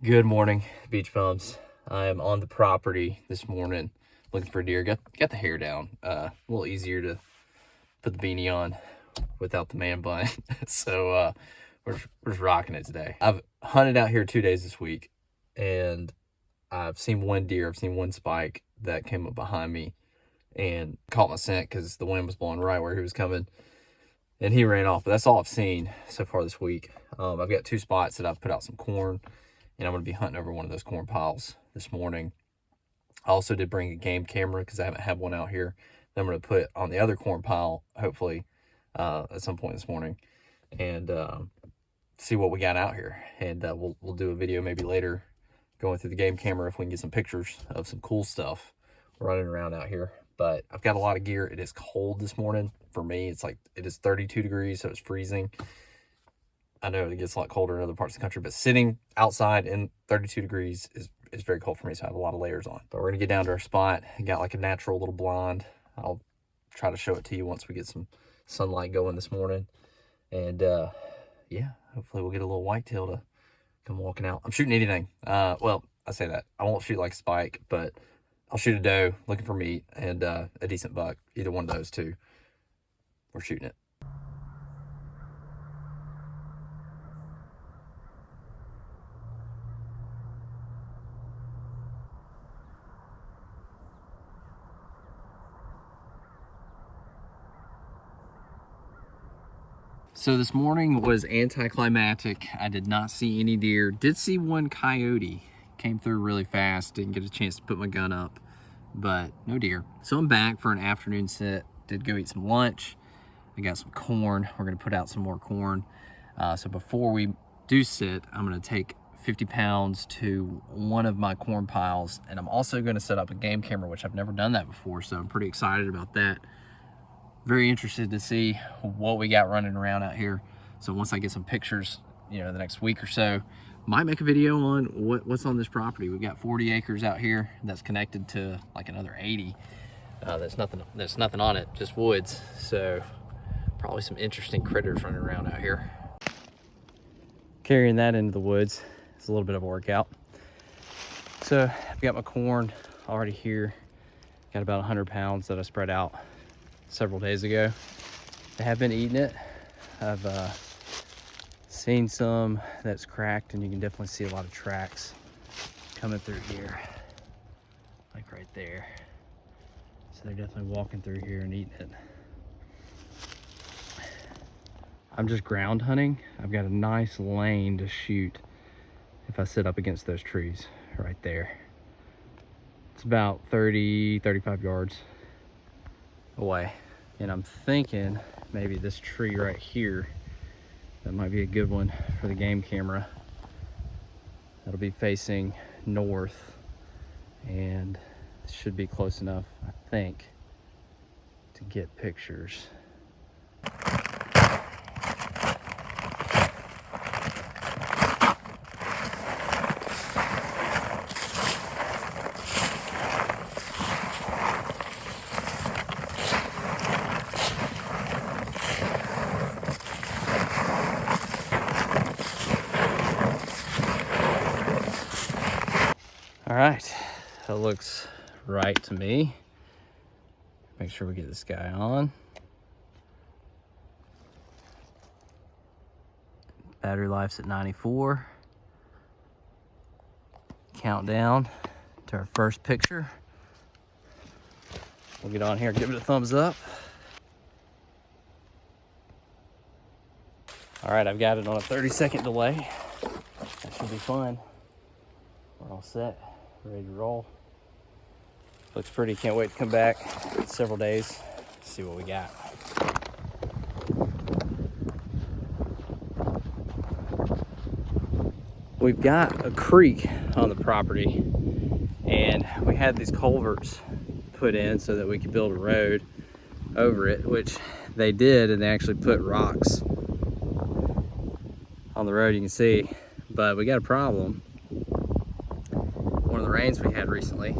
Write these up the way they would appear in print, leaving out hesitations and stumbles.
Good morning, beach bums. I am on the property this morning looking for deer. Got the hair down. A little easier to put the beanie on without the man bun. So we're just rocking it today. I've hunted out here 2 days this week, and I've seen one deer. I've seen one spike that came up behind me and caught my scent because the wind was blowing right where he was coming, and he ran off. But that's all I've seen so far this week. I've got 2 spots that I've put out some corn, and I'm going to be hunting over one of those corn piles this morning. I also did bring a game camera because I haven't had one out here that I'm going to put on the other corn pile, hopefully, at some point this morning, and see what we got out here. And we'll do a video maybe later going through the game camera if we can get some pictures of some cool stuff running around out here. But I've got a lot of gear. It is cold this morning. For me, it is 32 degrees, so it's freezing. I know it gets a lot colder in other parts of the country, but sitting outside in 32 degrees is very cold for me, so I have a lot of layers on. But we're gonna get down to our spot. I got like a natural little blonde. I'll try to show it to you once we get some sunlight going this morning. And yeah, hopefully we'll get a little whitetail to come walking out. I'm shooting anything. Well, I say that. I won't shoot like a spike, but I'll shoot a doe looking for meat and a decent buck. Either one of those two, we're shooting it. So this morning was anticlimactic. I did not see any deer. Did see one coyote. Came through really fast. Didn't get a chance to put my gun up, but no deer. So I'm back for an afternoon sit. Did go eat some lunch. I got some corn. We're gonna put out some more corn. So before we do sit, I'm gonna take 50 pounds to one of my corn piles, and I'm also gonna set up a game camera, which I've never done that before, so I'm pretty excited about that. Very interested to see what we got running around out here. So once I get some pictures, the next week or so, might make a video on what's on this property. We've got 40 acres out here that's connected to like another 80. There's nothing on it, just woods. So probably some interesting critters running around out here. Carrying that into the woods is a little bit of a workout. So I've got my corn already here. Got about 100 pounds that I spread out several days ago. I have been eating it. I've seen some that's cracked, and you can definitely see a lot of tracks coming through here, like right there. So they're definitely walking through here and eating it. I'm just ground hunting. I've got a nice lane to shoot if I sit up against those trees right there. It's about 35 yards away. And I'm thinking maybe this tree right here, that might be a good one for the game camera. That'll be facing north, and it should be close enough, I think, to get pictures. All right, that looks right to me. Make sure we get this guy on. Battery life's at 94. Countdown to our first picture. We'll get on here, give it a thumbs up. All right, I've got it on a 30-second delay. That should be fun. We're all set, ready to roll. Looks pretty, can't wait to come back in several days, see what we got. We've got a creek on the property, and we had these culverts put in so that we could build a road over it, which they did, and they actually put rocks on the road, you can see. But we got a problem. One of the rains we had recently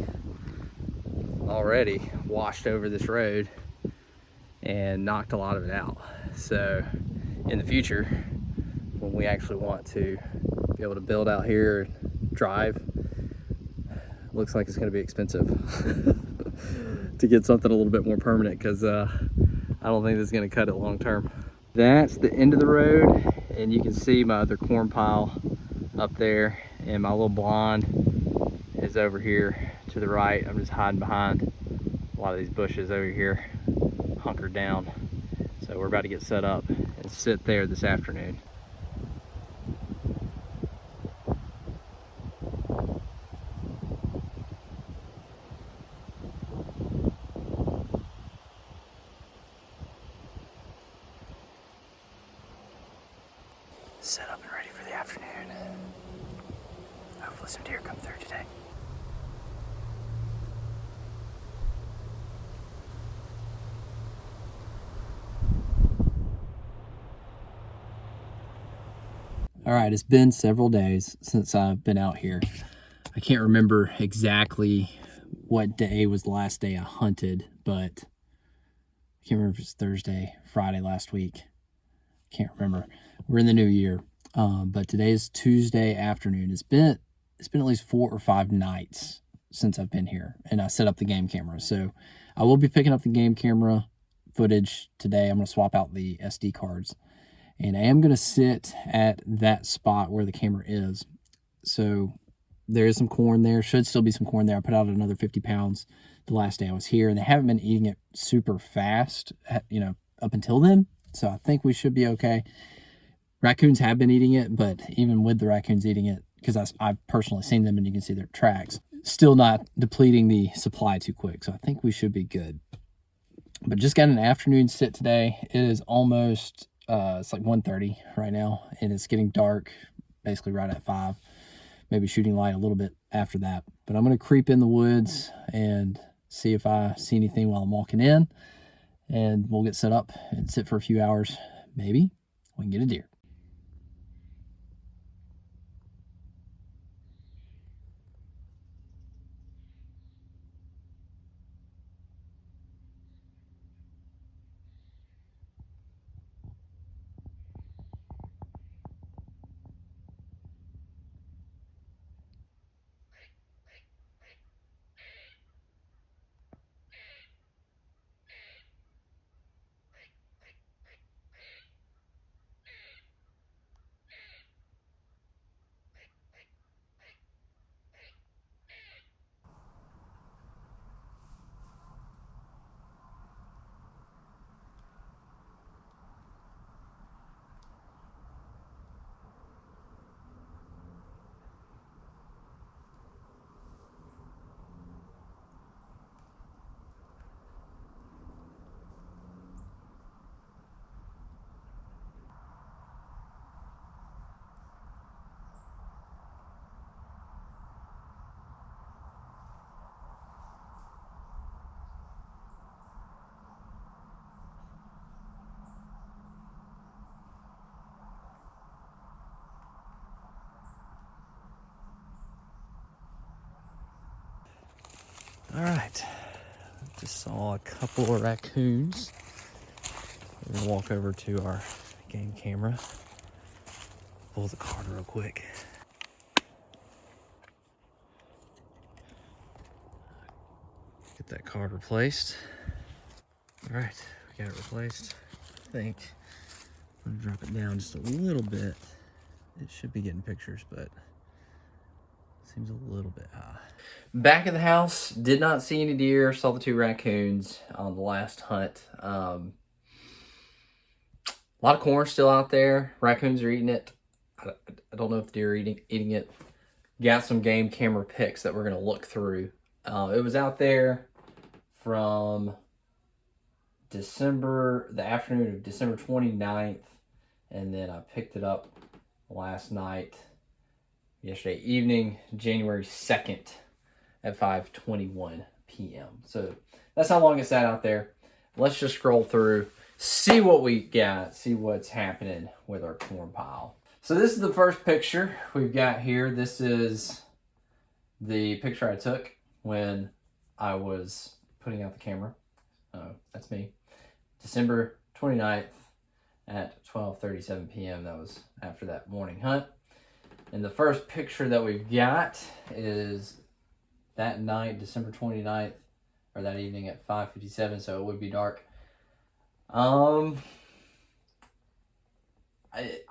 already washed over this road and knocked a lot of it out. So in the future, when we actually want to be able to build out here, drive. Looks like it's going to be expensive to get something a little bit more permanent, because I don't think this is going to cut it long term. That's the end of the road, and you can see my other corn pile up there, and my little blonde is over here to the right. I'm just hiding behind a lot of these bushes over here, hunkered down. So we're about to get set up and sit there this afternoon. Set up and ready for the afternoon. Hopefully some deer come through today. All right, it's been several days since I've been out here. I can't remember exactly what day was the last day I hunted, but I can't remember if it's Thursday, Friday last week. Can't remember. We're in the new year, but today is Tuesday afternoon. It's been at least 4 or 5 nights since I've been here, and I set up the game camera. So I will be picking up the game camera footage today. I'm going to swap out the SD cards, and I am going to sit at that spot where the camera is. So there is some corn there. Should still be some corn there. I put out another 50 pounds the last day I was here, and they haven't been eating it super fast, up until then. So I think we should be okay. Raccoons have been eating it, but even with the raccoons eating it, because I've personally seen them and you can see their tracks, still not depleting the supply too quick. So I think we should be good. But just got an afternoon sit today. It is almost, it's like 1:30 right now, and it's getting dark basically right at 5. Maybe shooting light a little bit after that. But I'm going to creep in the woods and see if I see anything while I'm walking in. And we'll get set up and sit for a few hours. Maybe we can get a deer. All right, just saw a couple of raccoons. We're gonna walk over to our game camera, pull the card real quick. Get that card replaced. All right, we got it replaced. I think I'm gonna drop it down just a little bit. It should be getting pictures, but seems a little bit high. Back at the house, did not see any deer. Saw the 2 raccoons on the last hunt. A lot of corn still out there. Raccoons are eating it. I don't know if deer are eating it. Got some game camera pics that we're going to look through. It was out there from the afternoon of December 29th, and then I picked it up last night, yesterday evening, January 2nd at 5:21 p.m. So that's how long it's sat out there. Let's just scroll through, see what we got, see what's happening with our corn pile. So this is the first picture we've got here. This is the picture I took when I was putting out the camera. That's me. December 29th at 12:37 p.m. That was after that morning hunt. And the first picture that we've got is that night, December 29th, or that evening at 5:57, so it would be dark. I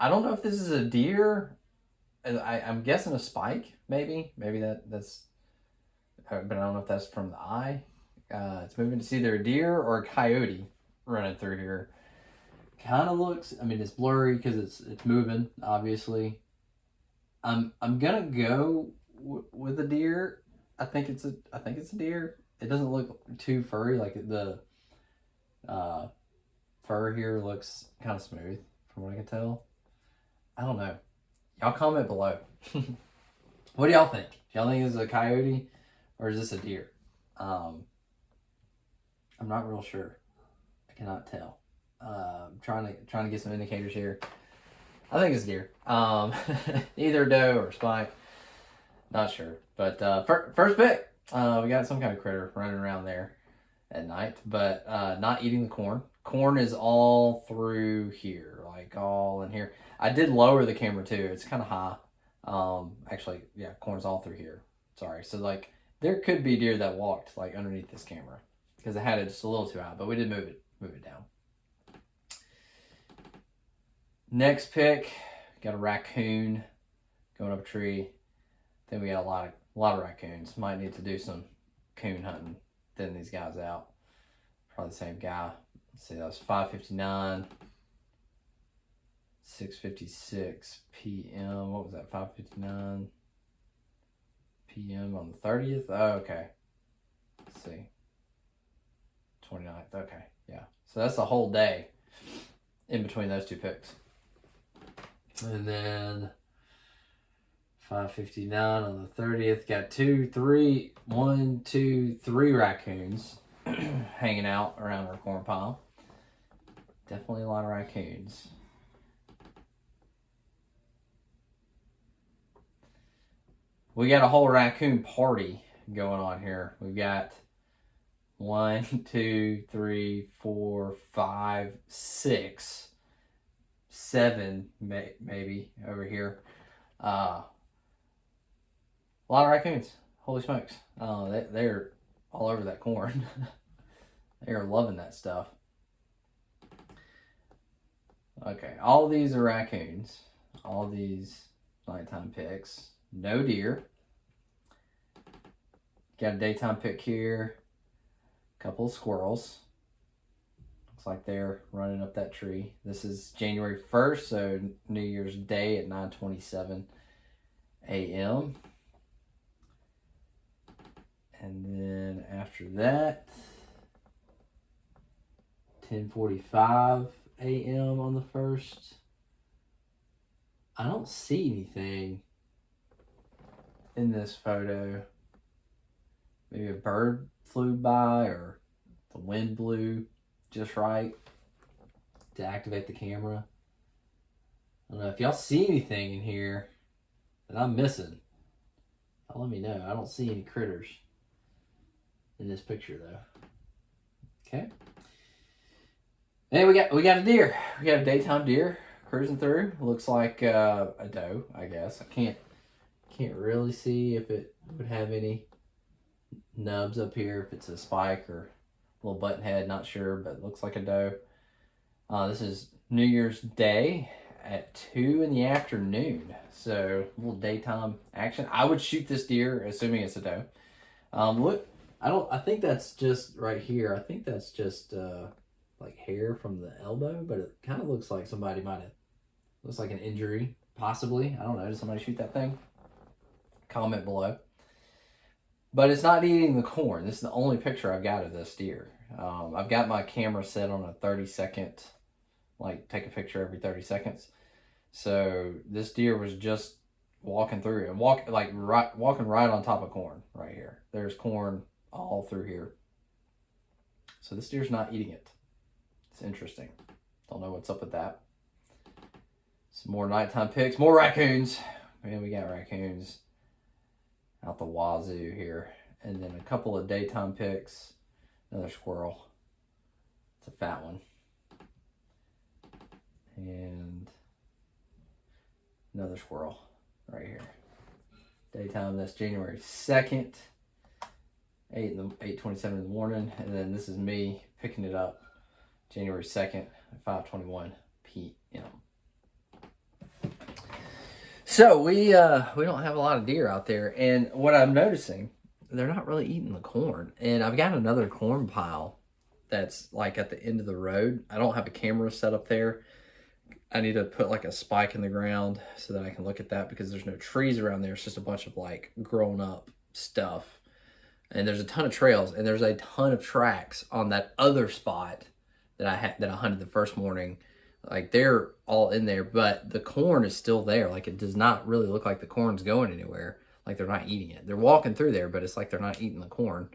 don't know if this is a deer. I'm guessing a spike, maybe. Maybe that's, but I don't know if that's from the eye. It's moving. It's either a deer or a coyote running through here. Kind of looks. I mean, it's blurry because it's moving. Obviously, I'm gonna go with a deer. I think it's a deer. It doesn't look too furry. Like the fur here looks kind of smooth from what I can tell. I don't know. Y'all comment below. What do y'all think? Y'all think this is a coyote or is this a deer? I'm not real sure. I cannot tell. Trying to get some indicators here. I think it's deer. Either doe or spike. Not sure. But first pick. We got some kind of critter running around there at night, but not eating the corn. Corn is all through here, like all in here. I did lower the camera too. It's kind of high. Actually, yeah, corn's all through here. Sorry. So like there could be deer that walked like underneath this camera because I had it just a little too high, but we did move it down. Next pick, got a raccoon going up a tree. Then we got a lot of raccoons. Might need to do some coon hunting. Thin these guys out. Probably the same guy. Let's see, that was 5:59, 6:56 p.m. What was that? 5:59 p.m. on the 30th. Oh, okay. Let's see. 29th. Okay, yeah. So that's a whole day in between those two picks. And then 5:59 on the 30th, got 3 raccoons hanging out around our corn pile. Definitely a lot of raccoons. We got a whole raccoon party going on here. We've got 1, 2, 3, 4, 5, 6, 7, maybe over here. A lot of raccoons. Holy smokes. They're all over that corn. They are loving that stuff. Okay, all these are raccoons. All these nighttime picks. No deer. Got a daytime pick here. A couple of squirrels. Looks like they're running up that tree. This is January 1st, so New Year's Day at 9:27 a.m. And then after that, 10:45 a.m. on the 1st. I don't see anything in this photo. Maybe a bird flew by or the wind blew just right to activate the camera. I don't know if y'all see anything in here that I'm missing. Let me know. I don't see any critters in this picture though. Okay. And we got a deer. We got a daytime deer cruising through. Looks like a doe, I guess. I can't really see if it would have any nubs up here, if it's a spike or a little button head, not sure, but it looks like a doe. This is New Year's Day at 2 in the afternoon. So a little daytime action. I would shoot this deer, assuming it's a doe. Look, I think that's just right here. I think that's just like hair from the elbow, but it kind of looks like somebody looks like an injury, possibly. I don't know. Did somebody shoot that thing? Comment below. But it's not eating the corn. This is the only picture I've got of this deer. I've got my camera set on a 30-second, like take a picture every 30 seconds. So this deer was just walking through and walking right on top of corn right here. There's corn all through here. So this deer's not eating it. It's interesting. Don't know what's up with that. Some more nighttime pics. More raccoons. Man, we got raccoons out the wazoo here. And then a couple of daytime pics. Another squirrel. It's a fat one. And another squirrel. right here. Daytime, that's January 2nd, 8:27 in the morning. And then this is me picking it up January 2nd at 5:21 p.m. So we don't have a lot of deer out there, and what I'm noticing, they're not really eating the corn. And I've got another corn pile that's like at the end of the road. I don't have a camera set up there. I need to put like a spike in the ground so that I can look at that, because there's no trees around there. It's just a bunch of like grown up stuff. And there's a ton of trails, and there's a ton of tracks on that other spot that I hunted the first morning. Like, they're all in there, but the corn is still there. Like, it does not really look like the corn's going anywhere. Like, they're not eating it. They're walking through there, but it's like they're not eating the corn.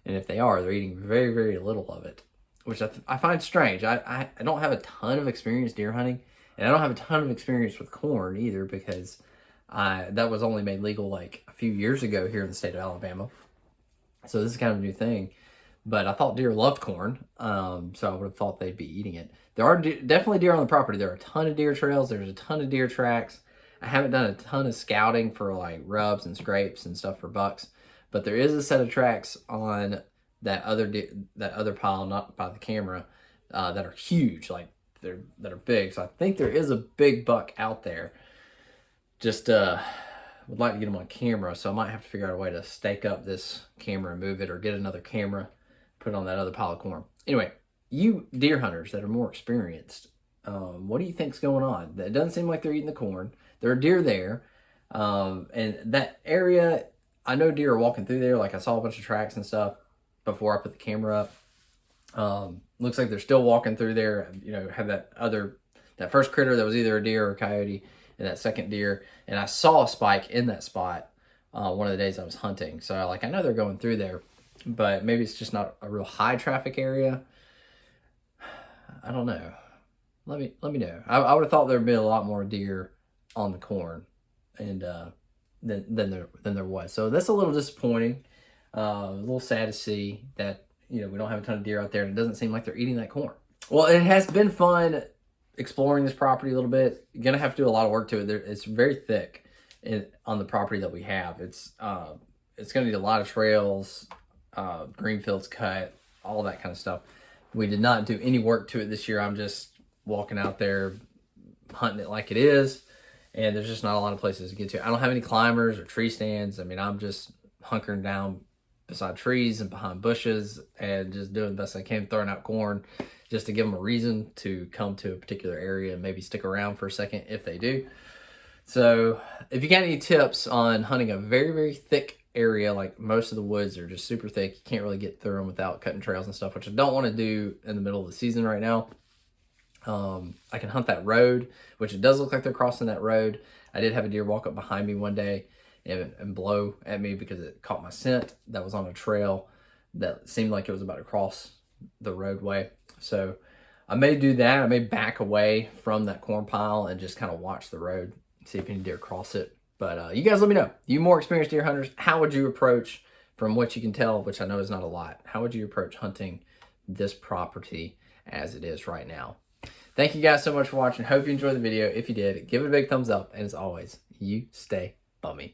And if they are, they're eating very, very little of it, which I find strange. I don't have a ton of experience deer hunting, and I don't have a ton of experience with corn either, because that was only made legal like a few years ago here in the state of Alabama. So this is kind of a new thing. But I thought deer loved corn, so I would have thought they'd be eating it. There are definitely deer on the property. There are a ton of deer trails. There's a ton of deer tracks. I haven't done a ton of scouting for like rubs and scrapes and stuff for bucks, but there is a set of tracks on that other pile, not by the camera, that are huge. Like, that are big. So I think there is a big buck out there. Just would like to get them on camera, so I might have to figure out a way to stake up this camera and move it, or get another camera, put it on that other pile of corn. Anyway, you deer hunters that are more experienced, what do you think's going on? It doesn't seem like they're eating the corn. There are deer there, and that area, I know deer are walking through there. Like, I saw a bunch of tracks and stuff before I put the camera up. Looks like they're still walking through there. You know, have that first critter that was either a deer or a coyote, and that second deer, and I saw a spike in that spot one of the days I was hunting. So I know they're going through there, but maybe it's just not a real high traffic area. I don't know. Let me know. I would have thought there'd be a lot more deer on the corn, and than there was. So that's a little disappointing. A little sad to see that, you know, we don't have a ton of deer out there, and it doesn't seem like they're eating that corn. Well, it has been fun exploring this property a little bit. You're gonna have to do a lot of work to it. It's very thick on the property that we have. It's gonna need a lot of trails, green fields cut, all that kind of stuff. We did not do any work to it this year. I'm just walking out there hunting it like it is, and there's just not a lot of places to get to. I don't have any climbers or tree stands. I mean, I'm just hunkering down beside trees and behind bushes and just doing the best I can, throwing out corn, just to give them a reason to come to a particular area and maybe stick around for a second if they do. So if you got any tips on hunting a very, very thick area, like most of the woods are just super thick, you can't really get through them without cutting trails and stuff, which I don't want to do in the middle of the season right now. I can hunt that road, which it does look like they're crossing that road. I did have a deer walk up behind me one day and blow at me because it caught my scent. That was on a trail that seemed like it was about to cross the roadway. So I may do that. I may back away from that corn pile and just kind of watch the road, see if any deer cross it. But you guys let me know. You more experienced deer hunters, how would you approach, from what you can tell, which I know is not a lot, how would you approach hunting this property as it is right now? Thank you guys so much for watching. Hope you enjoyed the video. If you did, give it a big thumbs up. And as always, you stay bummy.